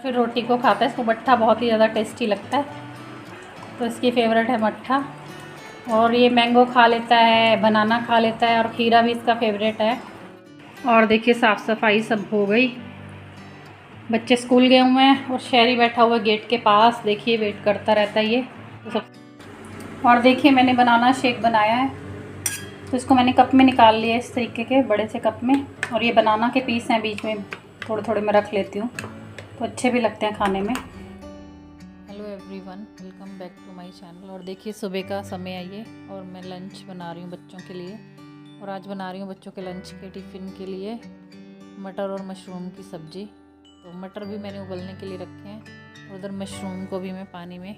फिर रोटी को खाता है। इसको मट्ठा बहुत ही ज़्यादा टेस्टी लगता है, तो इसकी फेवरेट है मट्ठा। और ये मैंगो खा लेता है, बनाना खा लेता है, और खीरा भी इसका फेवरेट है। और देखिए साफ़ सफाई सब हो गई, बच्चे स्कूल गए हुए हैं और शहरी बैठा हुआ गेट के पास, देखिए वेट करता रहता है ये तो सब। और देखिए मैंने बनाना शेक बनाया है, तो इसको मैंने कप में निकाल लिया इस तरीके के बड़े से कप में। और ये बनाना के पीस हैं, बीच में थोड़े थोड़े मैं रख लेती हूँ, तो अच्छे भी लगते हैं खाने में। Hello everyone, welcome back to my channel. और देखिए सुबह का समय है ये, और मैं लंच बना रही हूँ बच्चों के लिए। और आज बना रही हूँ बच्चों के लंच के टिफ़िन के लिए मटर और मशरूम की सब्ज़ी। तो मटर भी मैंने उबलने के लिए रखे हैं, और उधर मशरूम को भी मैं पानी में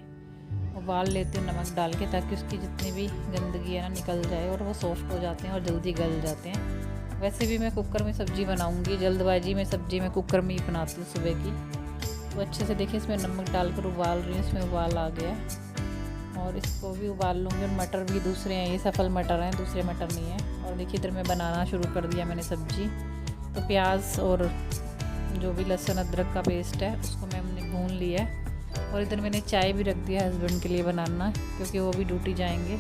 उबाल लेती हूँ नमक डाल के, ताकि उसकी जितनी भी गंदगी है ना निकल जाए और वो सॉफ्ट हो जाते हैं और जल्दी गल जाते हैं। वैसे भी मैं कुकर में सब्ज़ी बनाऊँगी, जल्दबाजी में सब्ज़ी मैं कुकर में ही बनाती हूँ सुबह की। तो अच्छे से देखिए इसमें नमक डालकर उबाल रही हूँ, इसमें उबाल आ गया और इसको भी उबाल लूँगी। और मटर भी दूसरे हैं, ये सफल मटर हैं, दूसरे मटर नहीं है। और देखिए इधर मैं बनाना शुरू कर दिया मैंने सब्ज़ी। तो प्याज और जो भी लहसुन अदरक का पेस्ट है उसको मैंने भून लिया है। और इधर मैंने चाय भी रख दिया हस्बैंड के लिए बनाना, क्योंकि वो भी ड्यूटी जाएंगे।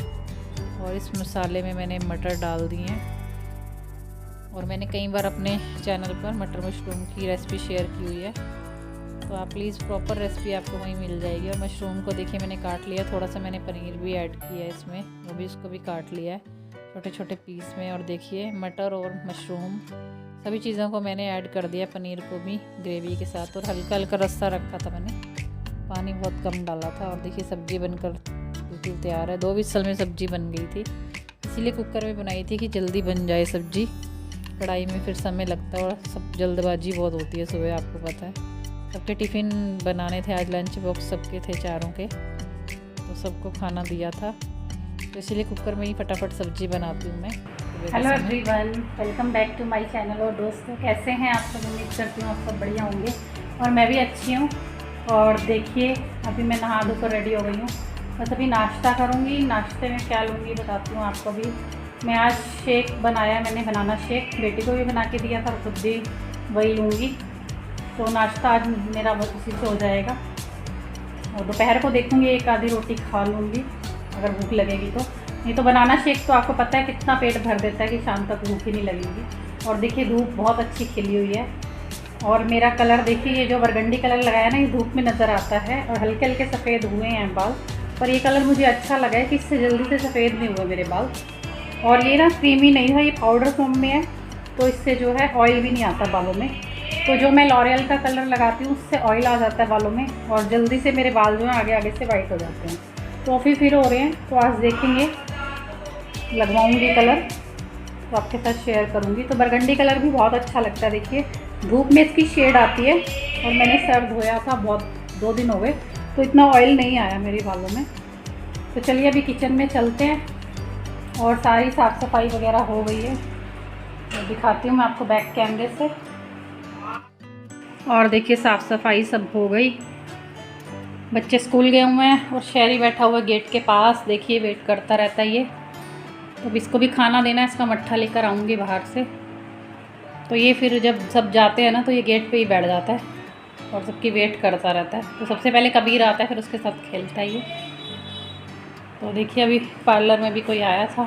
और इस मसाले में मैंने मटर डाल दिए हैं। और मैंने कई बार अपने चैनल पर मटर मशरूम की रेसिपी शेयर की हुई है, तो आप प्लीज़ प्रॉपर रेसिपी आपको वहीं मिल जाएगी। और मशरूम को देखिए मैंने काट लिया, थोड़ा सा मैंने पनीर भी ऐड किया है इसमें, वो भी उसको भी काट लिया है छोटे छोटे पीस में। और देखिए मटर और मशरूम सभी चीज़ों को मैंने ऐड कर दिया, पनीर को भी ग्रेवी के साथ। और हल्का हल्का रस्सा रखा था मैंने, पानी बहुत कम डाला था। और देखिए सब्ज़ी बनकर बिल्कुल तैयार है। 2 विसल में सब्ज़ी बन गई थी, इसीलिए कुकर में बनाई थी कि जल्दी बन जाए सब्ज़ी। कढ़ाई में फिर समय लगता है और सब जल्दबाजी बहुत होती है सुबह, आपको पता है। सबके टिफ़िन बनाने थे आज, लंच बॉक्स सबके थे चारों के, तो सबको खाना दिया था, तो इसीलिए कुकर में ही फटाफट सब्ज़ी बनाती हूँ मैं। Hello everyone, welcome back to my channel. और दोस्तों कैसे हैं आप सब? उम्मीद करती हूँ आप सब बढ़िया होंगे, और मैं भी अच्छी हूँ। और देखिए अभी मैं नहा धोकर रेडी हो गई हूँ, बस अभी नाश्ता करूँगी। नाश्ते में क्या लूँगी बताती हूँ आपको भी। मैं आज शेक बनाया, मैंने बनाना शेक, बेटी को भी बना के दिया था, खुद भी वही लूँगी। तो नाश्ता आज मेरा उसी से हो जाएगा। और दोपहर को देखूँगी, एक आधी रोटी खा लूँगी अगर भूख लगेगी तो। नहीं तो बनाना शेक तो आपको पता है कितना पेट भर देता है कि शाम तक भूख ही नहीं लगेगी। और देखिए धूप बहुत अच्छी खिली हुई है, और मेरा कलर देखिए, ये जो बरगंडी कलर लगाया ना, ये धूप में नज़र आता है। और हल्के हल्के सफ़ेद हुए हैं बाल, पर ये कलर मुझे अच्छा लगा है कि इससे जल्दी से सफ़ेद नहीं हुए मेरे बाल। और ये ना क्रीमी नहीं है, ये पाउडर फॉर्म में है, तो इससे जो है ऑयल भी नहीं आता बालों में। तो जो मैं लॉरियल का कलर लगाती हूँ उससे ऑयल आ जाता है बालों में, और जल्दी से मेरे बाल जो हैं आगे आगे से वाइट हो जाते हैं। तो अभी फिर हो रहे हैं, तो आज देखेंगे, लगवाऊंगी कलर तो आपके साथ शेयर करूंगी। तो बरगंडी कलर भी बहुत अच्छा लगता है, देखिए धूप में इसकी शेड आती है। और मैंने सर धोया था बहुत, 2 दिन हो गए, तो इतना ऑयल नहीं आया मेरे बालों में। तो चलिए अभी किचन में चलते हैं, और सारी साफ़ सफाई वगैरह हो गई है, तो दिखाती हूँ मैं आपको बैक कैमरे से। और देखिए साफ़ सफाई सब हो गई, बच्चे स्कूल गए हुए हैं और शहरी बैठा हुआ गेट के पास, देखिए वेट करता रहता है ये। तो इसको भी खाना देना है, इसका मट्ठा लेकर आऊँगी बाहर से। तो ये फिर जब सब जाते हैं ना, तो ये गेट पे ही बैठ जाता है और सबकी वेट करता रहता है। तो सबसे पहले कबीर आता है, फिर उसके साथ खेलता है ये। तो देखिए अभी पार्लर में भी कोई आया था,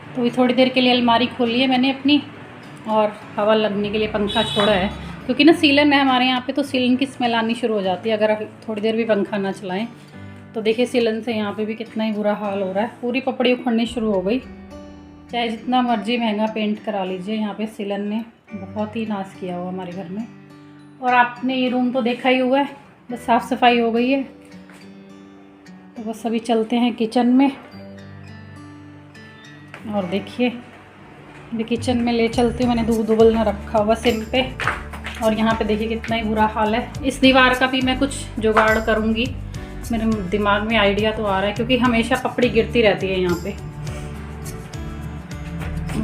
तो अभी थोड़ी देर के लिए अलमारी खोली है मैंने अपनी, और हवा लगने के लिए पंखा छोड़ा है, क्योंकि ना सीलन है हमारे यहाँ पे, तो सीलन की स्मेल आनी शुरू हो जाती है अगर थोड़ी देर भी पंखा ना चलाएं। तो देखिए सीलन से यहाँ पे भी कितना ही बुरा हाल हो रहा है, पूरी पपड़ी उखड़नी शुरू हो गई। चाहे जितना मर्जी महंगा पेंट करा लीजिए, यहाँ पे सीलन ने बहुत ही नाश किया हुआ हमारे घर में। और आपने ये रूम तो देखा ही हुआ है, बस साफ़ सफाई हो गई है। तो बस अभी चलते हैं किचन में, और देखिए अभी किचन में ले चलती हूँ। मैंने दूध उबलना रखा हुआ सिम पे, और यहाँ पे देखिए कितना ही बुरा हाल है। इस दीवार का भी मैं कुछ जुगाड़ करूँगी, मेरे दिमाग में आइडिया तो आ रहा है, क्योंकि हमेशा पपड़ी गिरती रहती है यहाँ पे।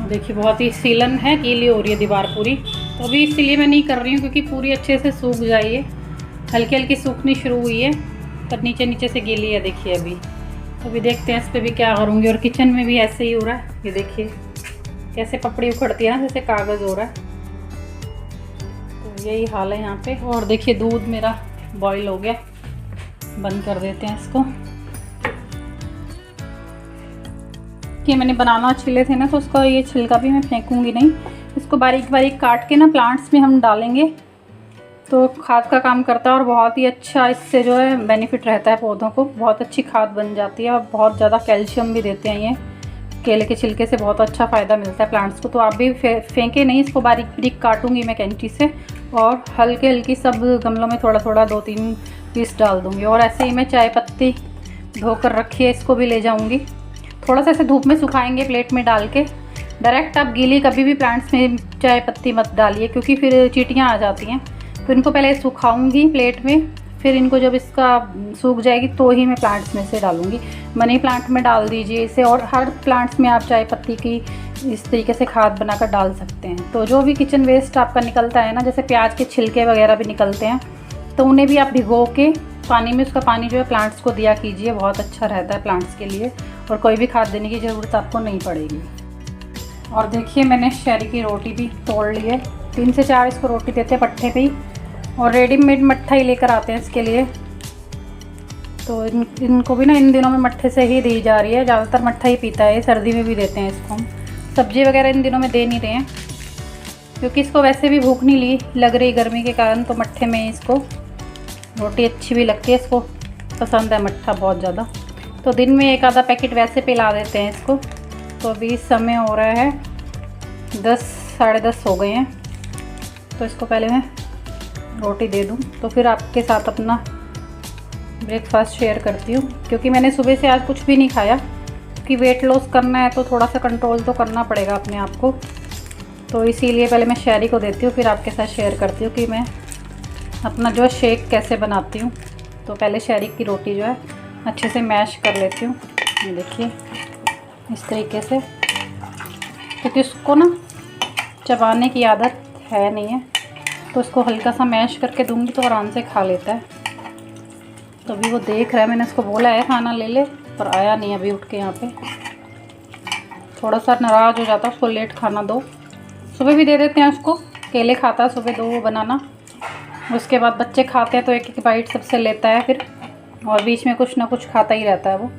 देखिए बहुत ही सीलन है, गीली हो रही है दीवार पूरी। तो अभी इसलिए मैं नहीं कर रही हूँ क्योंकि पूरी अच्छे से सूख जाइए, हल्की हल्की सूखनी शुरू हुई है, पर नीचे नीचे से गीली है देखिए अभी। तो अभी देखते हैं इस पर भी क्या करूँगी। और किचन में भी ऐसे ही हो रहा है, ये देखिए कैसे पपड़ी उखड़ती है ना, जैसे कागज़ हो रहा है। तो यही हाल है यहाँ पे। और देखिए दूध मेरा बॉईल हो गया, बंद कर देते हैं इसको। कि मैंने बनाना छिले थे ना, तो उसका ये छिलका भी मैं फेंकूंगी नहीं, इसको बारीक बारीक काट के ना प्लांट्स में हम डालेंगे तो खाद का काम करता है और बहुत ही अच्छा इससे जो है बेनिफिट रहता है पौधों को, बहुत अच्छी खाद बन जाती है और बहुत ज़्यादा कैल्शियम भी देते हैं ये। केले के छिलके से बहुत अच्छा फ़ायदा मिलता है प्लांट्स को। तो आप भी फेंके नहीं, इसको बारीक बारीक काटूंगी मैं कैंची से और हल्की हल्की सब गमलों में थोड़ा थोड़ा 2-3 पीस डाल दूँगी। और ऐसे ही मैं चाय पत्ती धोकर रखी है, इसको भी ले जाऊँगी। थोड़ा सा ऐसे धूप में सुखाएंगे प्लेट में डाल के। डायरेक्ट आप गीली कभी भी प्लांट्स में चाय पत्ती मत डालिए, क्योंकि फिर चींटियाँ आ जाती हैं। तो इनको पहले सुखाऊंगी प्लेट में, फिर इनको जब इसका सूख जाएगी तो ही मैं प्लांट्स में से डालूंगी। मनी प्लांट में डाल दीजिए इसे, और हर प्लांट्स में आप चाय पत्ती की इस तरीके से खाद बनाकर डाल सकते हैं। तो जो भी किचन वेस्ट आपका निकलता है ना, जैसे प्याज के छिलके वगैरह भी निकलते हैं, तो उन्हें भी आप भिगो के पानी में, उसका पानी जो है प्लांट्स को दिया कीजिए, बहुत अच्छा रहता है प्लांट्स के लिए और कोई भी खाद देने की ज़रूरत आपको नहीं पड़ेगी। और देखिए मैंने शहरी की रोटी भी तोड़ ली है, 3 से 4 इसको रोटी देते हैं पट्टे पे ही, और रेडीमेड मट्ठा ही लेकर आते हैं इसके लिए। तो इनको भी ना इन दिनों में मट्ठे से ही दी जा रही है, ज़्यादातर मट्ठा ही पीता है, सर्दी में भी देते हैं इसको हम। सब्जी वगैरह इन दिनों में दे नहीं रहे हैं, क्योंकि इसको वैसे भी भूख नहीं लग रही गर्मी के कारण, तो मट्ठे में इसको रोटी अच्छी भी लगती है, इसको पसंद है मट्ठा बहुत ज़्यादा। तो दिन में 1 आधा पैकेट वैसे पिला देते हैं इसको। तो अभी समय हो रहा है 10 साढ़े 10 हो गए हैं, तो इसको पहले मैं रोटी दे दूं, तो फिर आपके साथ अपना ब्रेकफास्ट शेयर करती हूँ। क्योंकि मैंने सुबह से आज कुछ भी नहीं खाया, क्योंकि वेट लॉस करना है तो थोड़ा सा कंट्रोल तो करना पड़ेगा अपने आप को। तो इसीलिए पहले मैं शहरी को देती हूँ, फिर आपके साथ शेयर करती हूँ कि मैं अपना जो शेक कैसे बनाती हूँ। तो पहले शहरी की रोटी जो है अच्छे से मैश कर लेती हूँ, ये देखिए इस तरीके से, क्योंकि उसको ना चबाने की आदत है नहीं है, तो उसको हल्का सा मैश करके दूंगी तो आराम से खा लेता है। तो अभी वो देख रहा है, मैंने उसको बोला है खाना ले ले, पर आया नहीं अभी उठ के यहाँ पे, थोड़ा सा नाराज़ हो जाता है, उसको लेट खाना दो। सुबह भी दे देते हैं उसको, केले खाता है सुबह 2 बनाना, उसके बाद बच्चे खाते हैं तो 1-1 बाइट सबसे लेता है फिर, और बीच में कुछ ना कुछ खाता ही रहता है वो।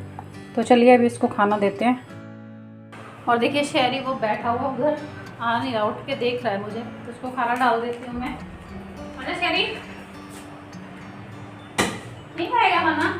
तो चलिए अभी इसको खाना देते हैं। और देखिए शहरी वो बैठा हुआ उधर, आ नहीं रहा, उठ के देख रहा है मुझे, तो उसको खाना डाल देती हूँ मैं। अच्छा शहरी नहीं खाएगा खाना?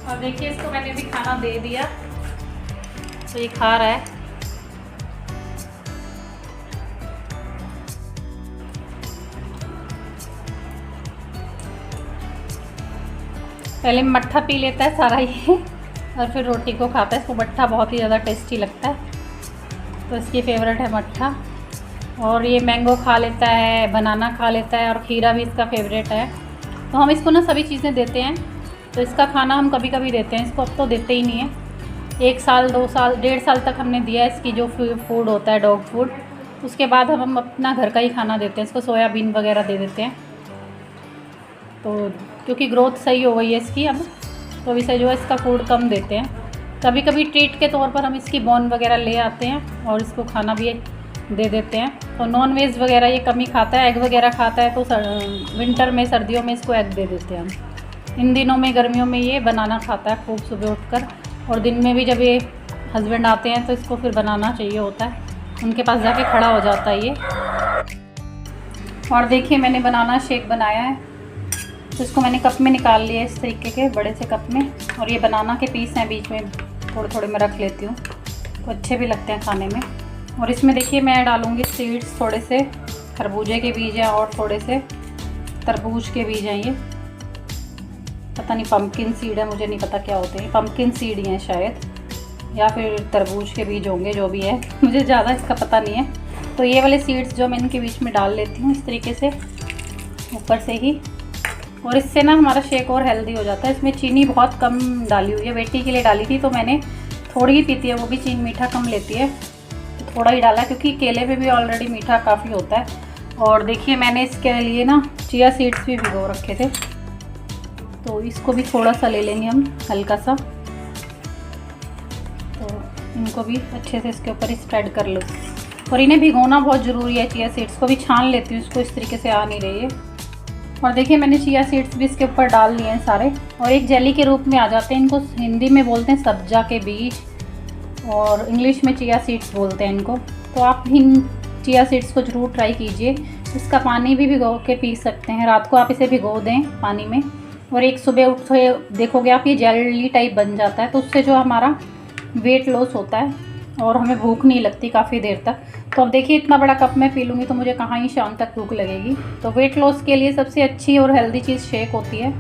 और देखिए इसको मैंने भी खाना दे दिया, तो ये खा रहा है। पहले मट्ठा पी लेता है सारा ये, और फिर रोटी को खाता है। इसको मट्ठा बहुत ही ज़्यादा टेस्टी लगता है, तो इसकी फेवरेट है मट्ठा। और ये मैंगो खा लेता है, बनाना खा लेता है, और खीरा भी इसका फेवरेट है। तो हम इसको ना सभी चीज़ें देते हैं। तो इसका खाना हम कभी कभी देते हैं, इसको अब तो देते ही नहीं है। 1 साल 2 साल 1.5 साल तक हमने दिया है इसकी जो फूड होता है डॉग फूड, उसके बाद हम अपना घर का ही खाना देते हैं इसको, सोयाबीन वगैरह दे देते हैं। तो क्योंकि ग्रोथ सही हो गई है इसकी अब, तो इसे जो है इसका फूड कम देते हैं। कभी कभी ट्रीट के तौर पर हम इसकी बोन वगैरह ले आते हैं और इसको खाना भी दे देते हैं। तो नॉन वेज वगैरह ये कम ही खाता है, एग वगैरह खाता है, तो विंटर में सर्दियों में इसको एग दे देते हैं हम। इन दिनों में गर्मियों में ये बनाना खाता है खूब सुबह उठकर, और दिन में भी जब ये हस्बैंड आते हैं तो इसको फिर बनाना चाहिए होता है, उनके पास जाके खड़ा हो जाता है ये। और देखिए मैंने बनाना शेक बनाया है, तो इसको मैंने कप में निकाल लिया इस तरीके के बड़े से कप में, और ये बनाना के पीस हैं बीच में थोड़े थोड़े मैं रख लेती हूँ, तो अच्छे भी लगते हैं खाने में। और इसमें देखिए मैं डालूँगी सीड्स, थोड़े से खरबूजे के बीज हैं और थोड़े से तरबूज के बीज हैं। ये पता नहीं पम्पकिन सीड है, मुझे नहीं पता क्या होते हैं, पम्पकिन सीड ही हैं शायद, या फिर तरबूज के बीज होंगे, जो भी है मुझे ज़्यादा इसका पता नहीं है। तो ये वाले सीड्स जो मैं इनके बीच में डाल लेती हूँ इस तरीके से ऊपर से ही, और इससे ना हमारा शेक और हेल्दी हो जाता है। इसमें चीनी बहुत कम डाली हुई है, बेटी के लिए डाली थी तो मैंने थोड़ी ही पीती है, वो भी चीनी मीठा कम लेती है, तो थोड़ा ही डाला क्योंकि केले पे भी ऑलरेडी मीठा काफ़ी होता है। और देखिए मैंने इसके लिए ना चिया सीड्स भी भिगो रखे थे, तो इसको भी थोड़ा सा ले लेंगे हम, हल्का सा। तो इनको भी अच्छे से इसके ऊपर स्प्रेड कर लो, और इन्हें भिगोना बहुत ज़रूरी है। चिया सीड्स को भी छान लेती हूँ, इसको इस तरीके से आ नहीं रही है। और देखिए मैंने चिया सीड्स भी इसके ऊपर डाल लिए हैं सारे, और एक जेली के रूप में आ जाते हैं। इनको हिंदी में बोलते हैं सब्जा के बीज, और इंग्लिश में चिया सीड्स बोलते हैं इनको। तो आप इन चिया सीड्स को ज़रूर ट्राई कीजिए। इसका पानी भी भिगो के पी सकते हैं, रात को आप इसे भिगो दें पानी में, और एक सुबह उठे देखोगे आप ये जेली टाइप बन जाता है। तो उससे जो हमारा वेट लॉस होता है और हमें भूख नहीं लगती काफ़ी देर तक। तो अब देखिए इतना बड़ा कप मैं पी लूँगी तो मुझे कहाँ ही शाम तक भूख लगेगी। तो वेट लॉस के लिए सबसे अच्छी और हेल्दी चीज़ शेक होती है।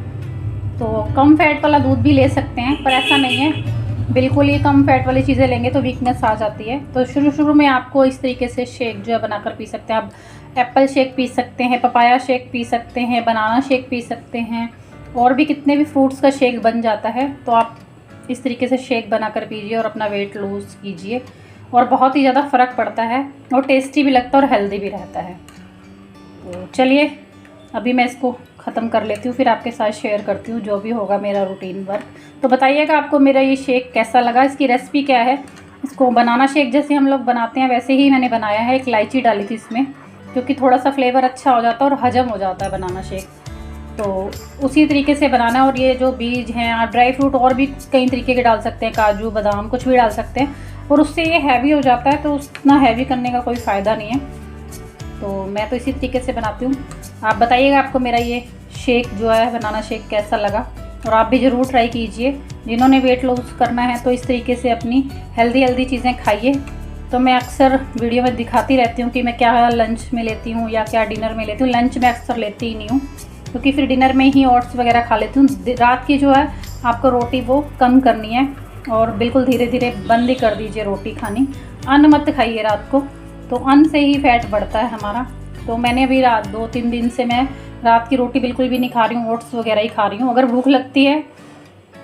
तो कम फैट वाला दूध भी ले सकते हैं, पर ऐसा नहीं है बिल्कुल ही कम फैट वाली चीज़ें लेंगे तो वीकनेस आ जाती है। तो शुरू में आपको इस तरीके से शेक जो है बनाकर पी सकते हैं। आप एप्पल शेक पी सकते हैं, पपाया शेक पी सकते हैं, बनाना शेक पी सकते हैं, और भी कितने भी फ्रूट्स का शेक बन जाता है। तो आप इस तरीके से शेक बनाकर पीजिए और अपना वेट लूज़ कीजिए, और बहुत ही ज़्यादा फ़र्क पड़ता है, और टेस्टी भी लगता है और हेल्दी भी रहता है। तो चलिए अभी मैं इसको ख़त्म कर लेती हूँ, फिर आपके साथ शेयर करती हूँ जो भी होगा मेरा रूटीन वर्क। तो बताइएगा आपको मेरा ये शेक कैसा लगा, इसकी रेसिपी क्या है। इसको बनाना शेक जैसे हम लोग बनाते हैं वैसे ही मैंने बनाया है। एक इलायची डाली थी इसमें, क्योंकि थोड़ा सा फ्लेवर अच्छा हो जाता है और हजम हो जाता है बनाना शेक। तो उसी तरीके से बनाना है। और ये जो बीज हैं, आप ड्राई फ्रूट और भी कई तरीके के डाल सकते हैं, काजू बादाम कुछ भी डाल सकते हैं, और उससे ये हैवी हो जाता है, तो उतना हैवी करने का कोई फ़ायदा नहीं है। तो मैं तो इसी तरीके से बनाती हूँ। आप बताइएगा आपको मेरा ये शेक जो है बनाना शेक कैसा लगा, और आप भी ज़रूर ट्राई कीजिए। जिन्होंने वेट लॉस करना है तो इस तरीके से अपनी हेल्दी चीज़ें खाइए। तो मैं अक्सर वीडियो में दिखाती रहती हूँ कि मैं क्या लंच में लेती हूँ या क्या डिनर में लेती हूँ। लंच में अक्सर लेती ही नहीं हूँ, क्योंकि फिर डिनर में ही ओट्स वगैरह खा लेती हूँ। रात की जो है आपको रोटी वो कम करनी है, और बिल्कुल धीरे धीरे बंद ही कर दीजिए रोटी खानी। अन्न मत खाइए रात को, तो अन्न से ही फैट बढ़ता है हमारा। तो मैंने अभी 2-3 दिन से मैं रात की रोटी बिल्कुल भी नहीं खा रही हूँ, ओट्स वगैरह ही खा रही हूँ। अगर भूख लगती है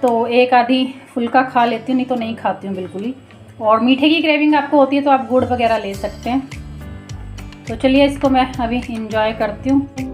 तो एक आधी फुल्का खा लेती हूँ, नहीं तो नहीं खाती हूँ बिल्कुल ही। और मीठे की क्रेविंग आपको होती है तो आप गुड़ वगैरह ले सकते हैं। तो चलिए इसको मैं अभी इंजॉय करती हूँ।